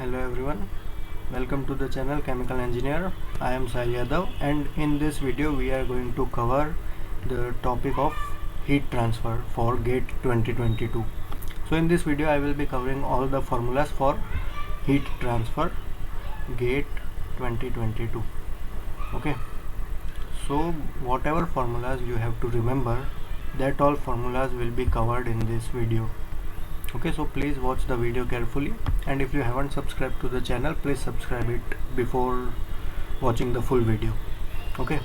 Hello everyone, welcome to the channel Chemical Engineer. I am Sai Yadav, and in this video we are going to cover the topic of heat transfer for GATE 2022. So in this video I will be covering all the formulas for heat transfer GATE 2022. Okay, so whatever formulas you have to remember, that all formulas will be covered in this video. Okay, so please watch the video carefully, and if you haven't subscribed to the channel, please subscribe it before watching the full video. Okay,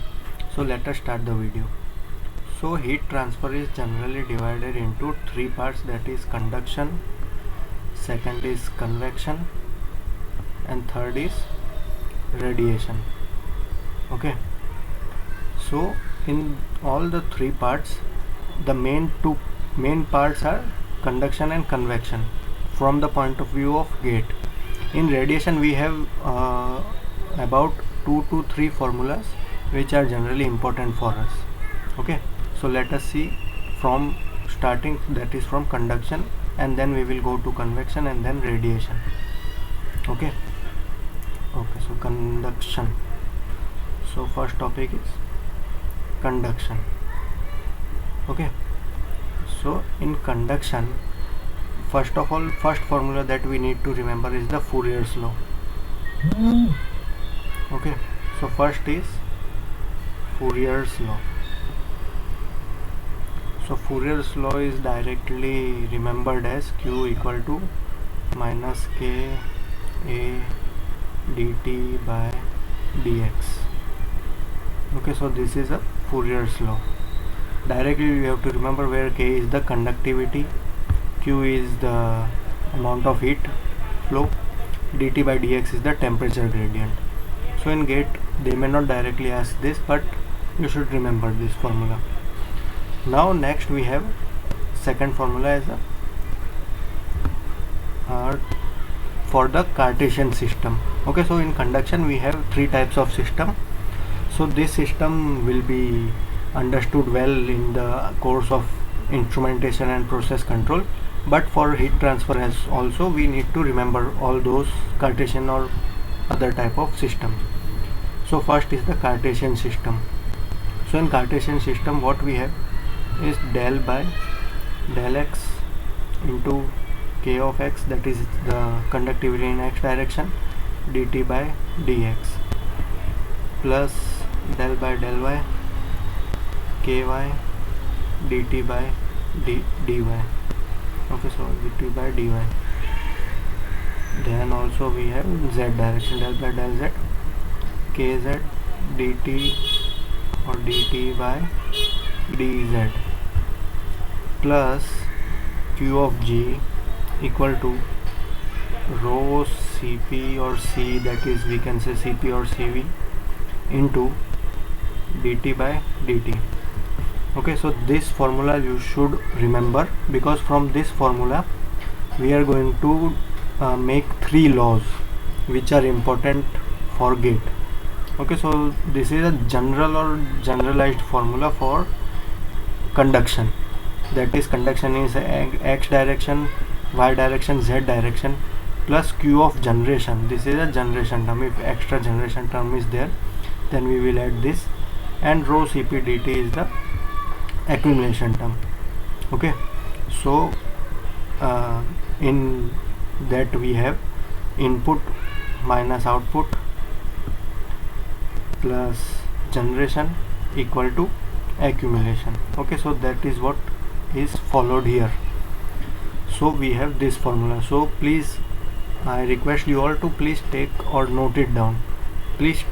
so let us start the video. So heat transfer is generally divided into three parts, that is conduction, second is convection, and third is radiation. Okay, so in all the three parts, the main parts are conduction and convection from the point of view of GATE. In radiation we have about 2 to 3 formulas which are generally important for us. Okay, so let us see from starting, that is from conduction, and then we will go to convection and then radiation. Okay, so conduction. So first topic is conduction. Okay, so in conduction, first formula that we need to remember is the Fourier's law. Okay, so first is Fourier's law. So Fourier's law is directly remembered as Q equal to minus K A dt by dx. Okay, so this is a Fourier's law. Directly you have to remember where K is the conductivity, Q is the amount of heat flow, dt by dx is the temperature gradient. So in GATE they may not directly ask this, but you should remember this formula. Now next we have second formula as a for the Cartesian system. Okay, so in conduction we have three types of system. So this system will be understood well in the course of instrumentation and process control, but for heat transfer as also we need to remember all those Cartesian or other type of systems. So first is the Cartesian system. So in Cartesian system what we have is del by del x into k of x, that is the conductivity in x direction, dt by dx, plus del by del y ky dt by dy. Okay, so dt by dy. Then also we have z direction, del by del z kz dt or dt by dz, plus q of g equal to rho cp or c, that is we can say cp or cv, into dt by dt. Okay, so this formula you should remember, because from this formula we are going to make three laws which are important for GATE. Okay, so this is a general or generalized formula for conduction, that is conduction is x direction, y direction, z direction, plus q of generation. This is a generation term. If extra generation term is there, then we will add this, and rho cp dt is the accumulation term. Okay, so in that we have input minus output plus generation equal to accumulation. Okay, so that is what is followed here. So we have this formula. So please, I request you all to please take or note it down. Please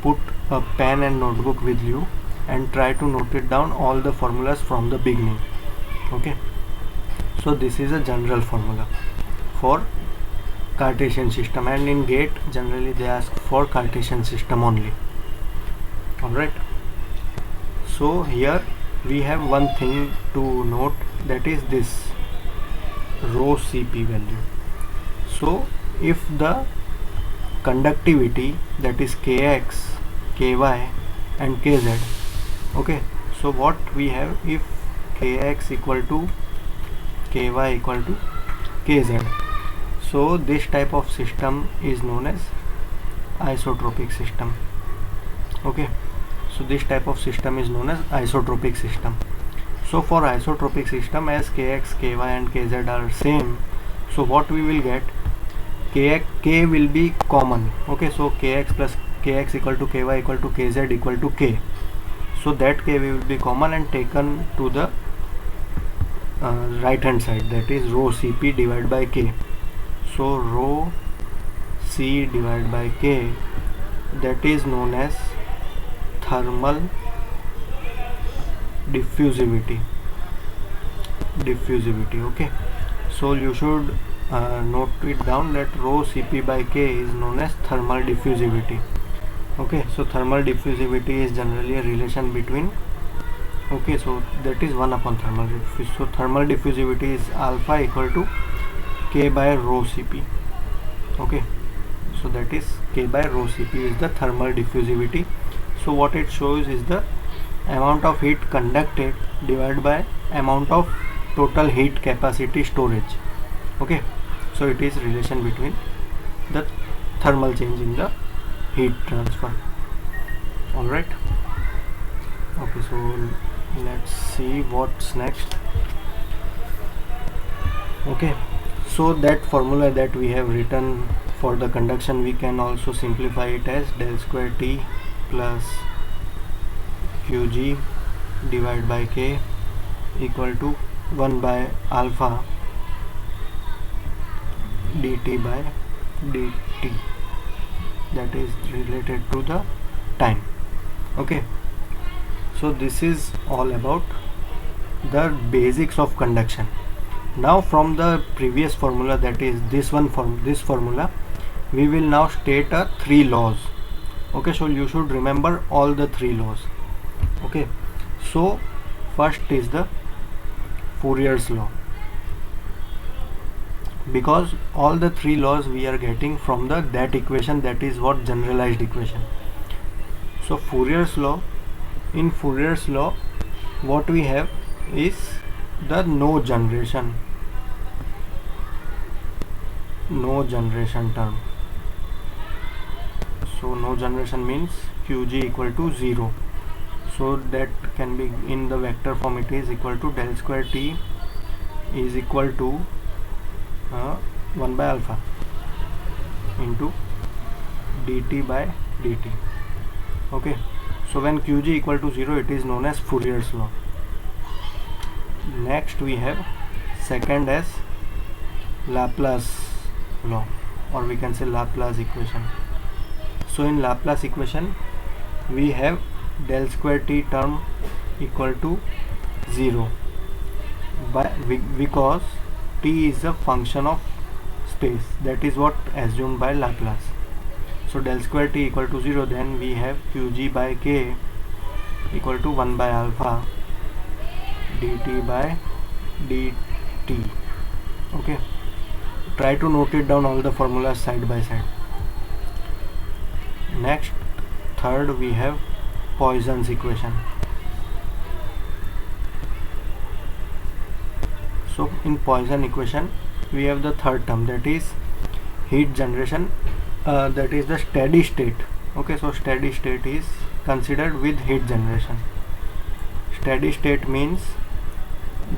put a pen and notebook with you and try to note it down, all the formulas from the beginning. Okay, so this is a general formula for Cartesian system, and in GATE generally they ask for Cartesian system only. Alright, so here we have one thing to note, that is this rho cp value. So if the conductivity, that is kx, ky and kz, okay, so what we have, if kx equal to ky equal to kz, So this type of system is known as isotropic system. Okay, so this type of system is known as isotropic system. So for isotropic system, as kx, ky and kz are same, so what we will get, k will be common. Okay, so kx plus kx equal to ky equal to kz equal to k. So that k will be common and taken to the right hand side, that is rho Cp divided by k. So rho C divided by k, that is known as thermal diffusivity. Okay, so you should note it down that rho Cp by k is known as thermal diffusivity. Okay, so thermal diffusivity is generally a relation between, okay, so that is 1 upon thermal diffusivity. So thermal diffusivity is alpha equal to k by rho Cp. Okay, so that is k by rho Cp is the thermal diffusivity. So what it shows is the amount of heat conducted divided by amount of total heat capacity storage. Okay, so it is relation between the thermal change in the heat transfer. All right. Okay, so let's see what's next. Okay, so that formula that we have written for the conduction, we can also simplify it as del square T plus Qg divided by K equal to 1 by alpha dt by dt, that is related to the time. Okay, so this is all about the basics of conduction. Now from the previous formula, that is this formula, we will now state 3 laws. Okay, so you should remember all the 3 laws. Okay, so first is the Fourier's law, because all the 3 laws we are getting from that equation, that is what generalized equation. So Fourier's law, in Fourier's law what we have is the no generation term. So no generation means Qg equal to 0. So that can be in the vector form, it is equal to del square T is equal to 1 by alpha into dt by dt. Okay, so when Qg equal to 0, it is known as Fourier's law. Next we have second as Laplace law, or we can say Laplace equation. So in Laplace equation we have del square T term equal to 0 because T is a function of space, that is what assumed by Laplace. So del square T equal to 0, then we have Qg by K equal to 1 by alpha dt by dt. Okay, try to note it down all the formulas side by side. Next, third we have Poisson's equation. So in Poisson equation we have the third term, that is heat generation, that is the steady state. Okay, so steady state is considered with heat generation. Steady state means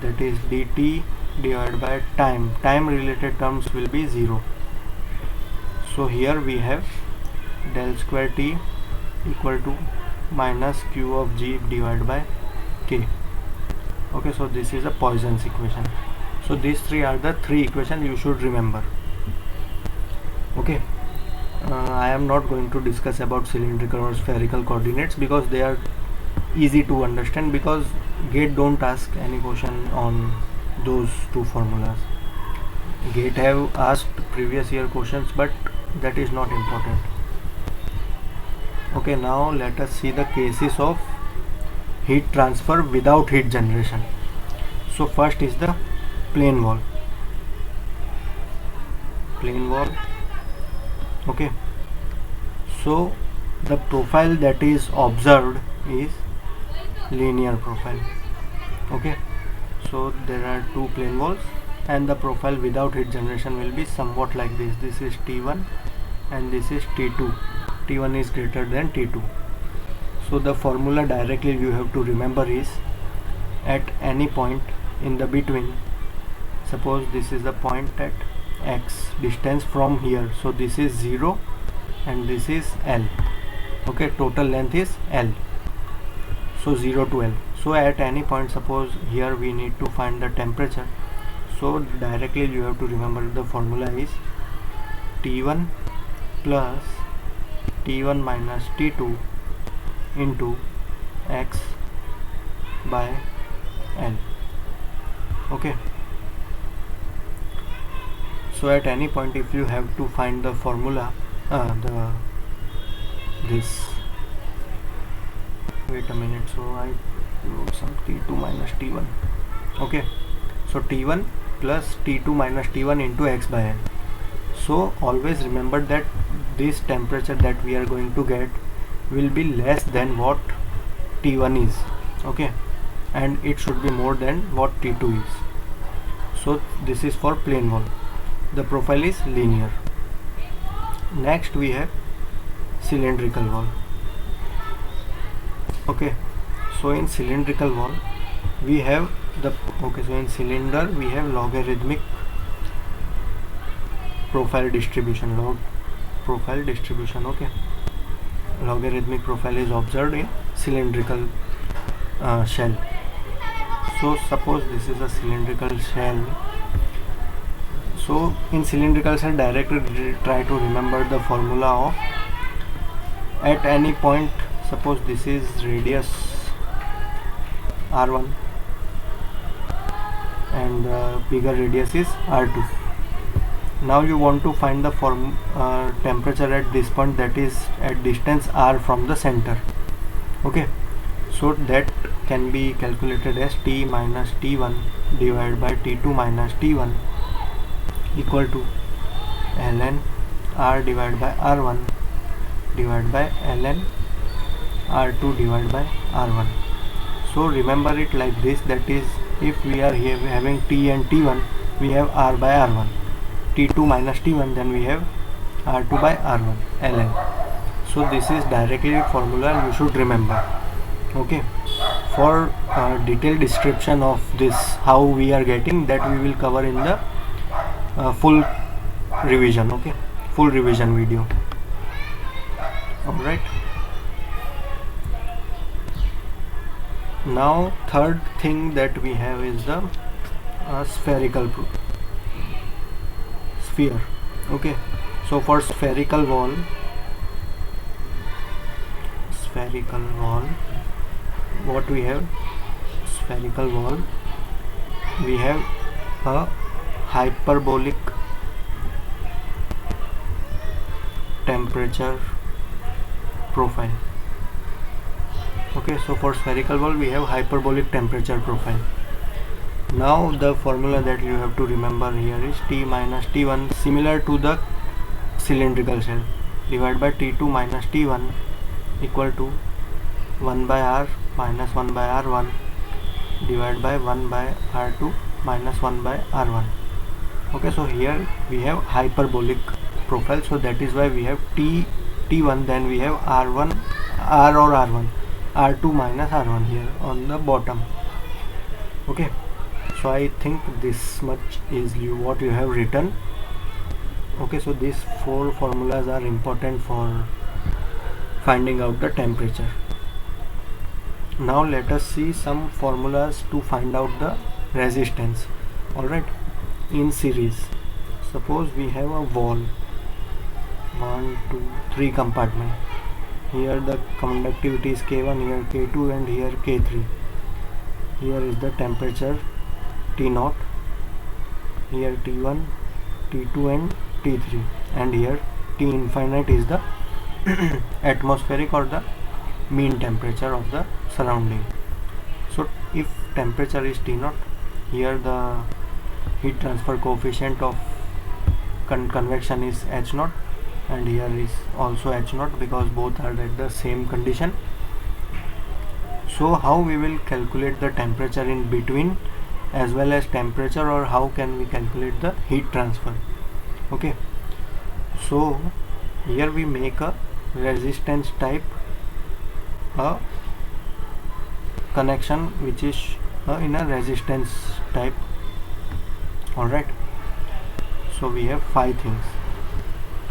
that is dt divided by time related terms will be 0. So here we have del square T equal to minus Q of G divided by K. Okay, so this is a Poisson's equation. So these 3 are the 3 equations you should remember. Okay, I am not going to discuss about cylindrical or spherical coordinates because they are easy to understand, because GATE don't ask any question on those 2 formulas. GATE have asked previous year questions, but that is not important. Okay, now let us see the cases of heat transfer without heat generation. So first is the plane wall. Okay, so the profile that is observed is linear profile. Okay, so there are 2 plane walls and the profile without heat generation will be somewhat like this. This is T1 and this is T2. T1 is greater than T2. So the formula directly you have to remember is, at any point in the between, suppose this is the point at x distance from here, so this is 0 and this is L. Okay, total length is L, so 0 to L. So at any point, suppose here we need to find the temperature, so directly you have to remember the formula is T1 plus T1 minus T2 into x by L. Okay, so at any point if you have to find the formula, wait a minute, so I wrote some T2 minus T1. Okay, so T1 plus T2 minus T1 into x by L. So always remember that this temperature that we are going to get will be less than what T1 is. Okay, and it should be more than what T2 is. So this is for plane wall. The profile is linear. Next we have cylindrical wall. Okay, so in cylindrical wall we have so in cylinder we have logarithmic profile distribution, okay, logarithmic profile is observed in cylindrical shell. So suppose this is a cylindrical shell. So in cylindrical shell, directly try to remember the formula of, at any point, suppose this is radius R1 and the bigger radius is R2. Now you want to find the temperature at this point, that is at distance R from the center. Okay, so that can be calculated as T minus T1 divided by T2 minus T1 equal to ln R divided by R1 divided by ln R2 divided by R1. So remember it like this, that is, if we are here having T and T1, we have R by R1, T2 minus T1, then we have R2 by R1 ln. So this is directly formula you should remember. Okay, for detailed description of this, how we are getting, that we will cover in the full revision. Okay, full revision video. Alright, now third thing that we have is the spherical sphere. Okay, so for spherical wall what we have, spherical wall we have a hyperbolic temperature profile. Okay, so for spherical wall we have hyperbolic temperature profile. Now the formula that you have to remember here is T minus T1, similar to the cylindrical shell, divided by T2 minus T1 equal to 1 by R minus 1 by R1 divided by 1 by R2 minus 1 by R1. Okay, so here we have hyperbolic profile, so that is why we have T1, then we have R1, R or R1, R2 minus R1 here on the bottom. Okay, so I think this much is what you have written. Okay, so these four formulas are important for finding out the temperature. Now let us see some formulas to find out the resistance. Alright, in series, suppose we have a wall, 1, 2, 3 compartment. Here the conductivity is K1, here K2 and here K3. Here is the temperature T0, here T1, T2 and T3, and here T infinite is the atmospheric or the mean temperature of the surrounding. So if temperature is T0, here the heat transfer coefficient of convection is H0, and here is also H0 because both are at the same condition. So how we will calculate the temperature in between as well as temperature, or how can we calculate the heat transfer. Okay, so here we make a resistance type connection which is in a resistance type. Alright, so we have 5 things.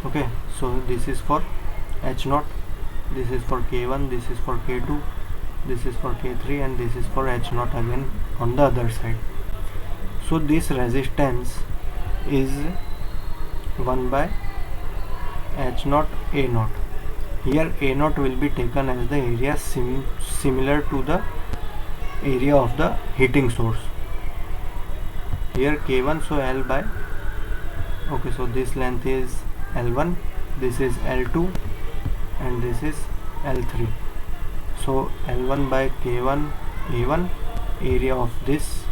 Okay, so this is for H0, this is for K1, this is for K2, this is for K3, and this is for H0 again on the other side. So this resistance is 1 by H0 A0. Here A0 will be taken as the area similar to the area of the heating source. Here K1, so L by, okay, so this length is L1, this is L2, and this is L3. So L1 by K1 A1, area of this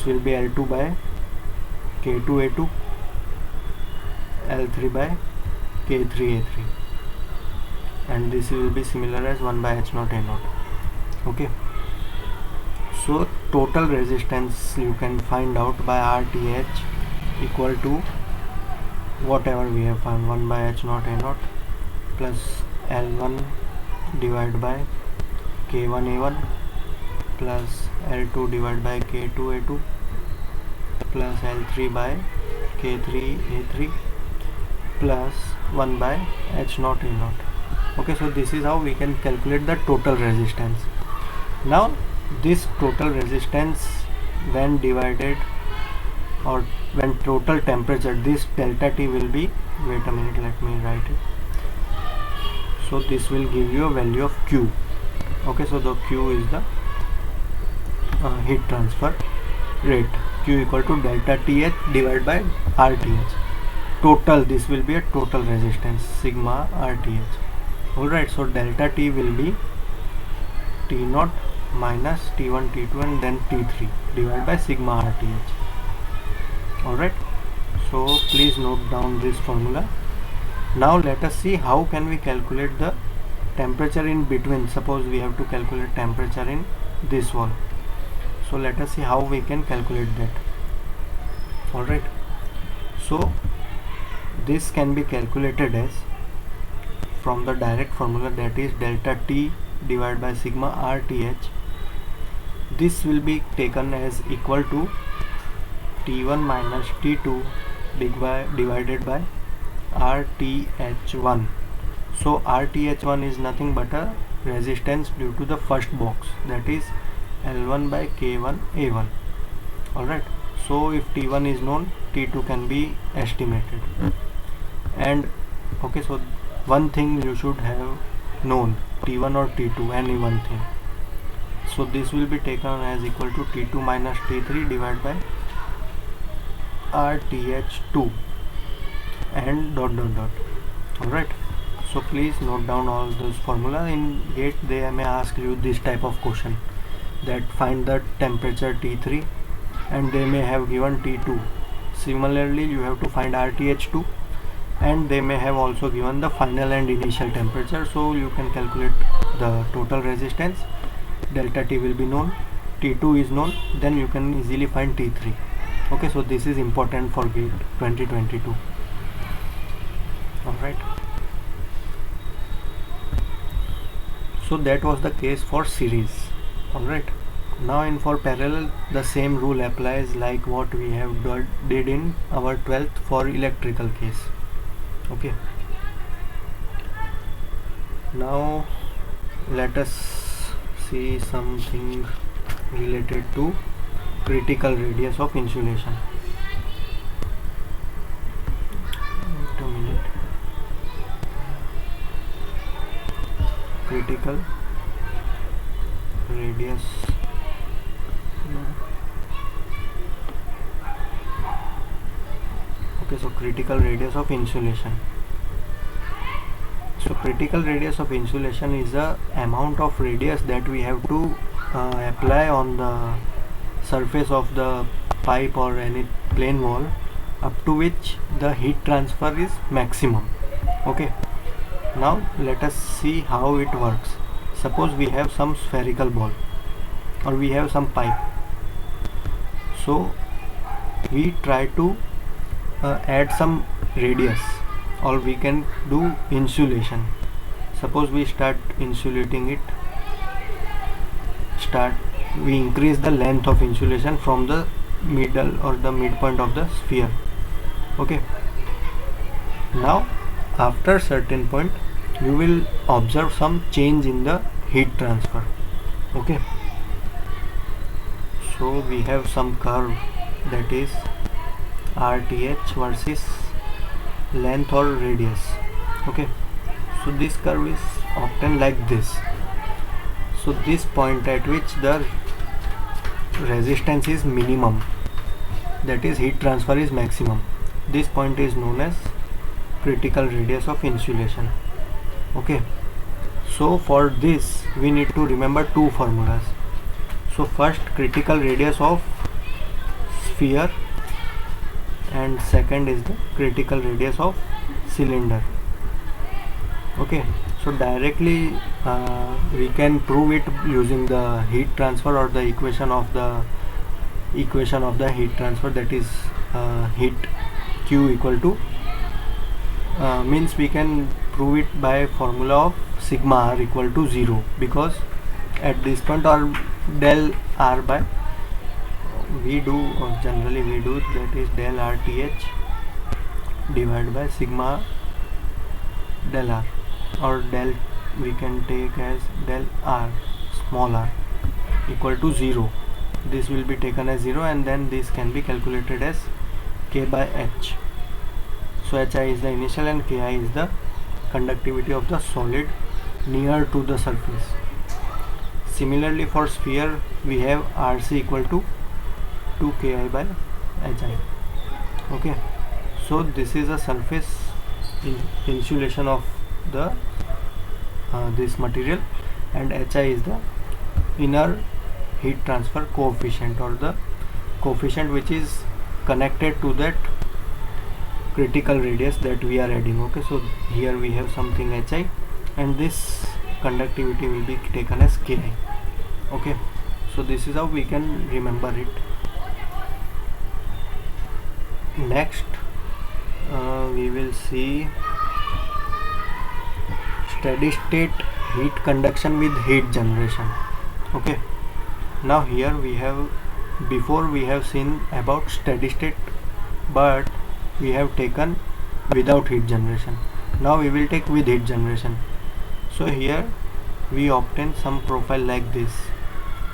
will be L2 by K2 A2, L3 by K3 A3, and this will be similar as 1 by H0 A0. Okay, so total resistance you can find out by RTH equal to whatever we have found, 1 by H0 A0 plus L1 divided by K1 A1 plus L2 divided by K2 A2 plus L3 by K3 A3 plus 1 by H0 A0. Okay, so this is how we can calculate the total resistance. Now this total resistance when divided, or when total temperature, this delta T will be, wait a minute, let me write it. So this will give you a value of Q. Okay, so the Q is the heat transfer rate. Q equal to delta TH divided by RTH. Total, this will be a total resistance, sigma RTH. Alright, so delta T will be T0 minus T1 T2 and then T3 divided by sigma RTH. Alright, so please note down this formula. Now let us see how can we calculate the temperature in between. Suppose we have to calculate temperature in this wall. So let us see how we can calculate that. Alright, so this can be calculated as from the direct formula, that is delta T divided by sigma RTH. This will be taken as equal to T1 minus T2 divided by RTH1. So RTH1 is nothing but a resistance due to the first box, that is L1 by K1 A1. Alright, so if T1 is known, T2 can be estimated. And okay, so one thing you should have known, T1 or T2, any one thing. So this will be taken as equal to T2 minus T3 divided by RTH2 and dot dot dot. Alright, so please note down all those formula. In GATE they may ask you this type of question, that find the temperature T3, and they may have given T2. Similarly you have to find RTH2, and they may have also given the final and initial temperature. So you can calculate the total resistance. Delta T will be known, T2 is known, then you can easily find T3. Okay, so this is important for GATE 2022. Alright, so that was the case for series. Alright, now in for parallel the same rule applies like what we have did in our 12th for electrical case. Okay, now let us see something related to critical radius of insulation. Wait a minute. Critical radius okay, so critical radius of insulation. So critical radius of insulation is the amount of radius that we have to apply on the surface of the pipe or any plane wall, up to which the heat transfer is maximum. Okay, now let us see how it works. Suppose we have some spherical ball, or we have some pipe. So we try to add some radius, or we can do insulation. Suppose we start insulating it, we increase the length of insulation from the middle or the midpoint of the sphere. Okay, now after certain point you will observe some change in the heat transfer. Okay, so we have some curve, that is RTH versus length or radius. Okay, so this curve is often like this. So this point at which the resistance is minimum, that is heat transfer is maximum, this point is known as critical radius of insulation. Okay, so for this we need to remember two formulas. So first, critical radius of sphere, and second is the critical radius of cylinder. Okay, so directly we can prove it using the heat transfer, or the equation of the heat transfer, that is heat Q equal to means we can prove it by formula of sigma R equal to 0, because at this point, or del R by generally we do that is del RTH divided by sigma del R, or del we can take as del R small r equal to 0. This will be taken as 0, and then this can be calculated as K by H. So Hi is the initial and Ki is the conductivity of the solid near to the surface. Similarly for sphere we have Rc equal to 2 Ki by Hi. Okay, so this is a surface insulation of the this material, and Hi is the inner heat transfer coefficient, or the coefficient which is connected to that critical radius that we are adding. Okay, so here we have something Hi, and this conductivity will be taken as Ki. Okay, so this is how we can remember it. Next we will see steady state heat conduction with heat generation. Okay, now here we have, before we have seen about steady state, but we have taken without heat generation. Now we will take with heat generation. So here we obtain some profile like this.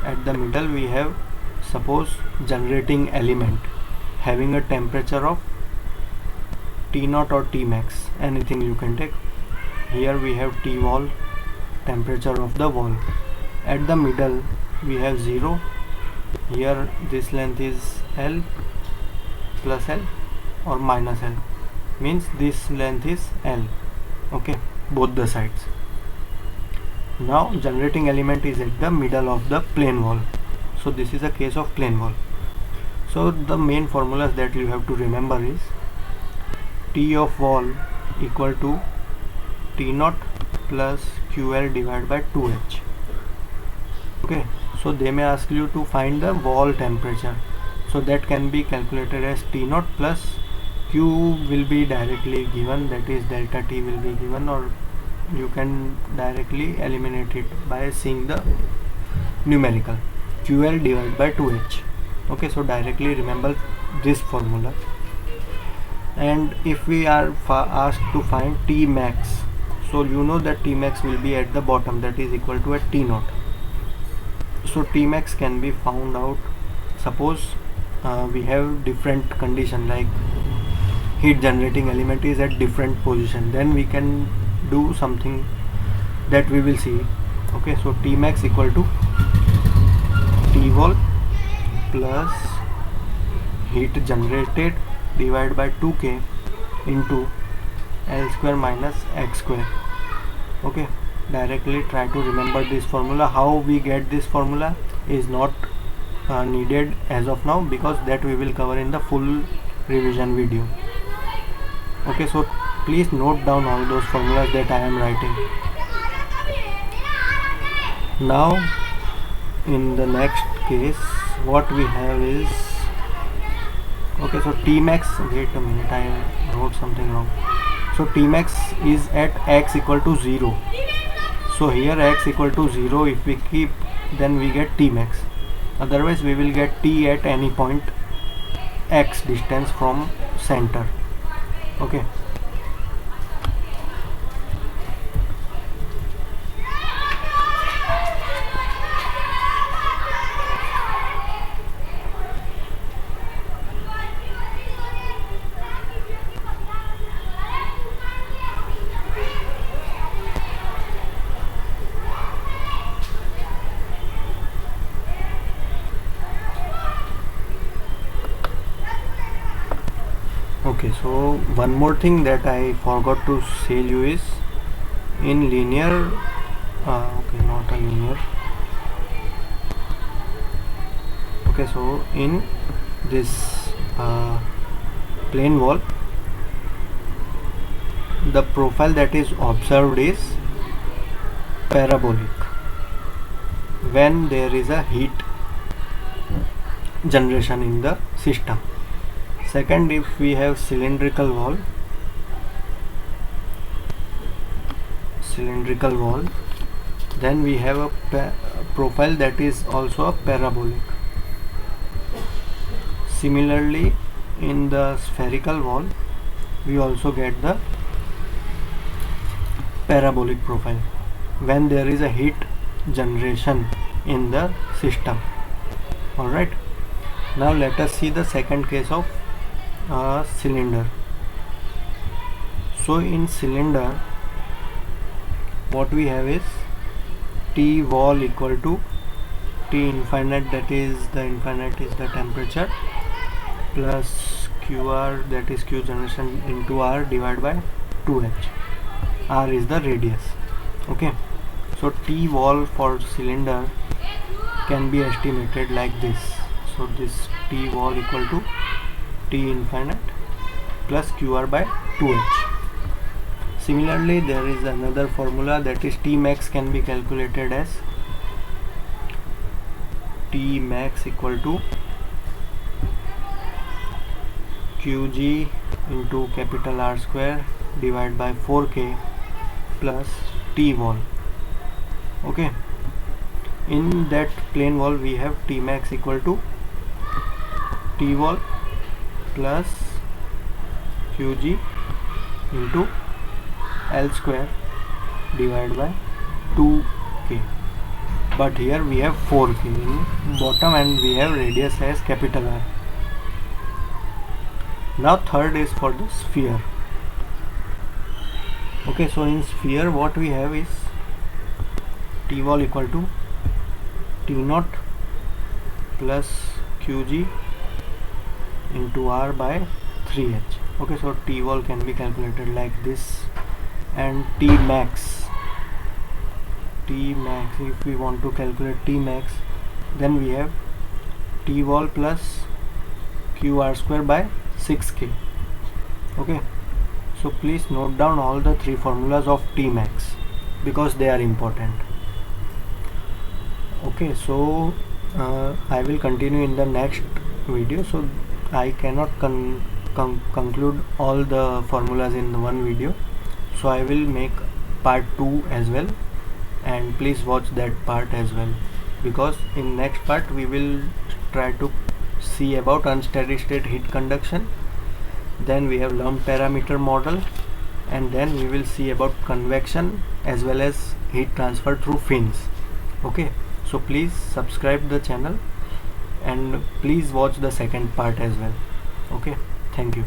At the middle we have, suppose, generating element having a temperature of T0 or Tmax, anything you can take. Here we have T wall, temperature of the wall. At the middle we have 0. Here this length is L plus L or minus L, means this length is L. Okay, both the sides. Now generating element is at the middle of the plane wall. So this is a case of plane wall. So the main formulas that you have to remember is T of wall equal to T0 plus QL divided by 2H. Okay, so they may ask you to find the wall temperature, so that can be calculated as T0 plus Q will be directly given, that is delta T will be given, or you can directly eliminate it by seeing the numerical QL divided by 2H. Okay, so directly remember this formula. And if we are asked to find T max, so you know that T max will be at the bottom, that is equal to a T0. So T max can be found out. Suppose we have different condition, like heat generating element is at different position, then we can do something that we will see. Okay, so T max equal to T wall plus heat generated divided by 2K into L square minus X square. Okay, directly try to remember this formula. How we get this formula is not needed as of now, because that we will cover in the full revision video. Okay, so please note down all those formulas that I am writing. Now in the next case what we have is Okay, so Tmax, wait a minute, I wrote something wrong. So Tmax is at x equal to 0. So here x equal to 0, if we keep, then we get Tmax. Otherwise we will get T at any point x distance from center. Okay. Okay, so one more thing that I forgot to say you is in linear, okay, not a linear. Okay, so in this plane wall, the profile that is observed is parabolic when there is a heat generation in the system. Second, if we have cylindrical wall, then we have a profile that is also a parabolic. Similarly, in the spherical wall, we also get the parabolic profile when there is a heat generation in the system. Alright, now let us see the second case of a cylinder. So in cylinder, what we have is T wall equal to T infinite, that is the infinite is the temperature, plus QR, that is Q generation, into R divided by 2H. R is the radius. Okay, so T wall for cylinder can be estimated like this. So this T wall equal to T infinite plus QR by 2H. Similarly, there is another formula, that is T max can be calculated as T max equal to Qg into capital R square divided by 4K plus T wall. Okay, in that plane wall we have T max equal to T wall plus Qg into L square divided by 2K, but here we have 4K in bottom and we have radius as capital R. Now third is for the sphere. Okay, so in sphere what we have is T wall equal to T naught plus Qg into R by 3H. Okay, so T wall can be calculated like this, and T max, if we want to calculate T max, then we have T wall plus QR square by 6K. Okay, so please note down all the three formulas of T max because they are important. Okay, so I will continue in the next video, so I cannot conclude all the formulas in one video, so I will make part 2 as well, and please watch that part as well, because in next part we will try to see about unsteady state heat conduction, then we have lump parameter model, and then we will see about convection as well as heat transfer through fins. Okay, so please subscribe the channel and please watch the second part as well. Okay, thank you.